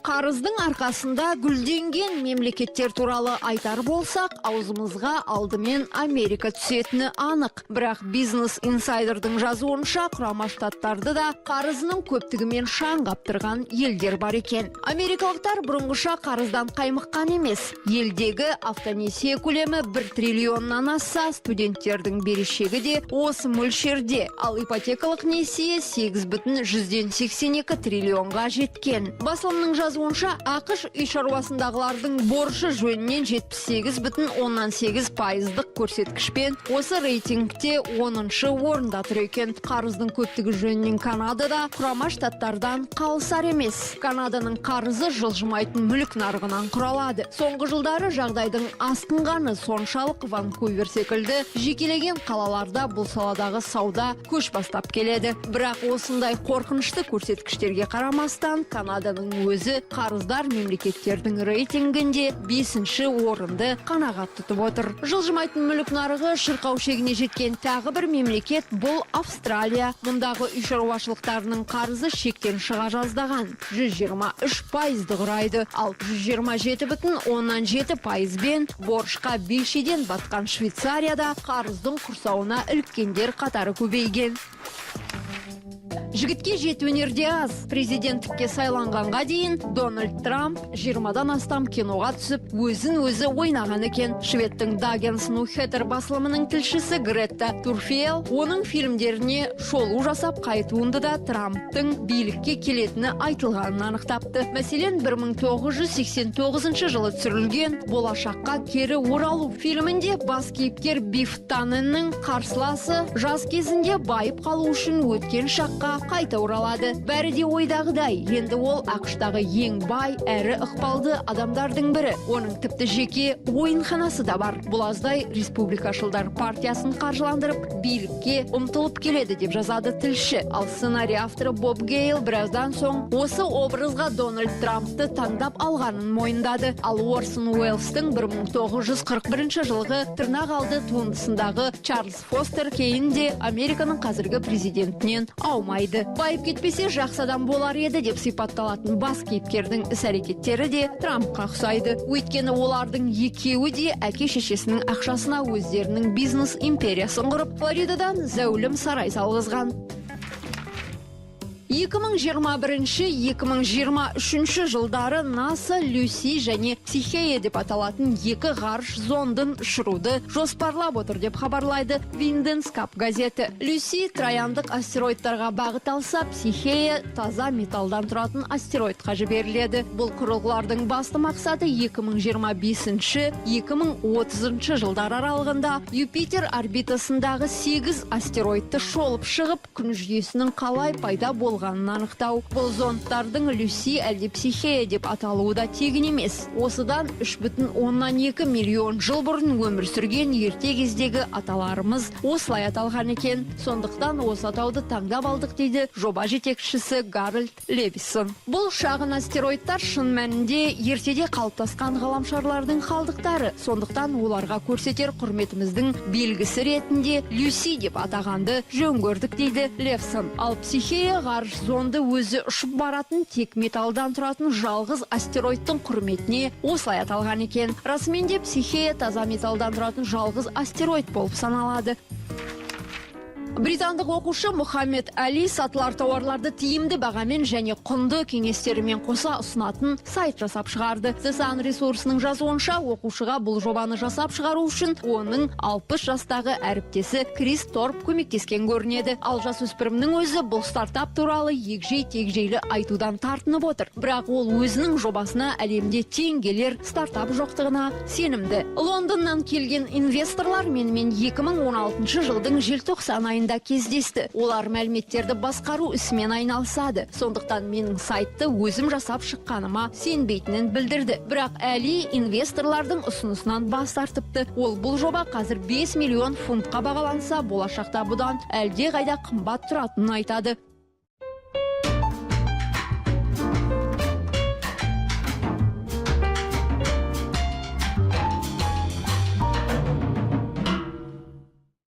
Қарыздың арқасында гүлденген мемлекеттер туралы айтар болсақ, аузымызға алдымен Америка түсетіні анық. Бірақ бизнес инсайдердің жазуынша Құрама Штаттарды да қарызының көптігімен шаң қаптырған елдер бар екен. Америкалықтар бұрынғыша қарыздан қаймыққан емес. Елдегі автонесие көлемі 1 триллионнан асса, студенттердің берешегі де осы мөлшерде. Ал ипотекалық несие 8,82 триллионға жеткен. Басылымның жазуынша ақш үй шаруасындағылардың борышы жөнінен 78,8% көрсеткішпен осы рейтингте 10-шы орында тұр екен. Қарыздың көптігі жөнінен Канадада Құрама Штаттардан қалысар емес. Канаданың қарызы жылжымайтын мүлік нарығынан құралады. Соңғы жылдары жағдайдың асқынғаны соншалық Ванкувер секілді жекелеген қалаларда бұл саладағы сауда көш бастап келеді. Бірақ осындай қорқынышты көрсеткіштерге қарамастан, Канаданың өзі қарыздар мемлекеттердің рейтингінде 5-ші орынды қанағат тұтып отыр. Жылжымайтын мүлік нарығы шырқау шегіне жеткен тағы бір мемлекет бұл Австралия. Мұндағы үй шаруашылықтарының қарызы шектен шыға жаздаған. 123% құрайды, ал 127,7%бен борышқа белшеден батқан Швейцарияда қарыздың құрсауына іліккендер қатары көбейген. Жігітке жету өнерде аз. Президенттікке сайланғанға дейін Дональд Трамп 20-дан астам киноға түсіп, өзін-өзі ойнаған екен. Шведтің Dagens Nyheter басылымының тілшісі Гретта Турфел оның фильмдеріне шолу жасап қайтуында да Трамптың билікке келетіні айтылғанын анықтапты. Мәселен, 1989 жылы түсірілген «Болашаққа кері оралу» фильмінде бас кейіпкер Биф Танненнің қарсыласы жас кезінде байып қалу үшін өткен шаққа қайта оралады. Бәрі де ойдағыдай, енді ол ақштағы ең бай әрі ықпалды адамдардың бірі. Оның тіпті жеке ойынханасы да бар. Бұл аздай Республикашылдар партиясын қаржыландырып, билікке ұмтылып келеді деп жазады тілші. Ал сценарий авторы Боб Гейл біраздан соң осы образға Дональд Трампты таңдап алғанын мойындады. Ал Орсон Уэллстің 1941 жылғы тырнақ алды туындысындағы Чарльз Фостер кейінде Американың қазіргі президентінен аумайды. Байып кетпесе жақсы адам болар еді деп сипатталатын бас кейіпкердің іс-әрекеттері де Трампқа ұқсайды. Өйткені олардың екеуі де әке-шешесінің ақшасына өздерінің бизнес империясын құрып, Флоридадан зәулім сарай салғызған. 2021-2023 жылдары НАСА Люси және Психея деп аталатын екі ғарыш зондын ұшыруды жоспарлап отыр деп хабарлайды Винденскап газеті. Люси трояндық астероидтарға бағыт алса, Психея таза металдан тұратын астероидқа жіберіледі. Бұл құрылғылардың басты мақсаты 2025-2030 жылдар аралығында Юпитер орбитасындағы 8 астероидты шолып шығып, күн жүйесінің қалай пайда болғанын анықтау. Бұл зондтардың Люси әлде Психея деп аталуы да тегін емес. Осыдан 3,2 миллион жыл бұрын өмір сүрген ерте кездегі аталарымыз осылай аталған екен. Сондықтан осы атауды таңдап алдық дейді жоба жетекшісі Гарольд Левисон. Бұл шағын астероидтар шын мәнінде ертеде қалыптасқан ғаламшарлардың қалдықтары. Сондықтан оларға көрсетер құрметіміздің белгісі ретінде Люси деп атағанды жөн көрдік дейді Левисон. Ал Психея ғарыш зонды өзі ұшып баратын тек металдан тұратын жалғыз астероидтың құрметіне осылай аталған екен. Расымен де Психея таза металдан тұратын жалғыз астероид болып саналады. Британдық оқушы Мухаммед Али сатылар тауарларды тиімді бағамен және құнды кеңестерімен қоса ұсынатын сайт жасап шығарды. The Sun ресурсының жазуынша, оқушыға бұл жобаны жасап шығару үшін оның 60 жастағы әріптесі Крис Торп көмектескен көрінеді. Ал жасөспірімнің өзі бұл стартап туралы егжей-тегжейлі айтудан тартынып отыр. Бірақ ол өзінің жобасына әлемде тең келер стартап жоқтығына сенімді. Лондоннан келген инвесторлар менімен 2016 жылдың желтоқсан айында кездесті. Олар мәліметтерді басқару ісімен айналысады. Сондықтан менің сайтты өзім жасап шыққаныма сенбейтінін білдірді. Бірақ Әли инвесторлардың ұсынысынан бас тартыпты. Ол бұл жоба қазір 5 миллион фунтқа бағаланса, болашақта бұдан әлде қайда қымбат тұратынын айтады.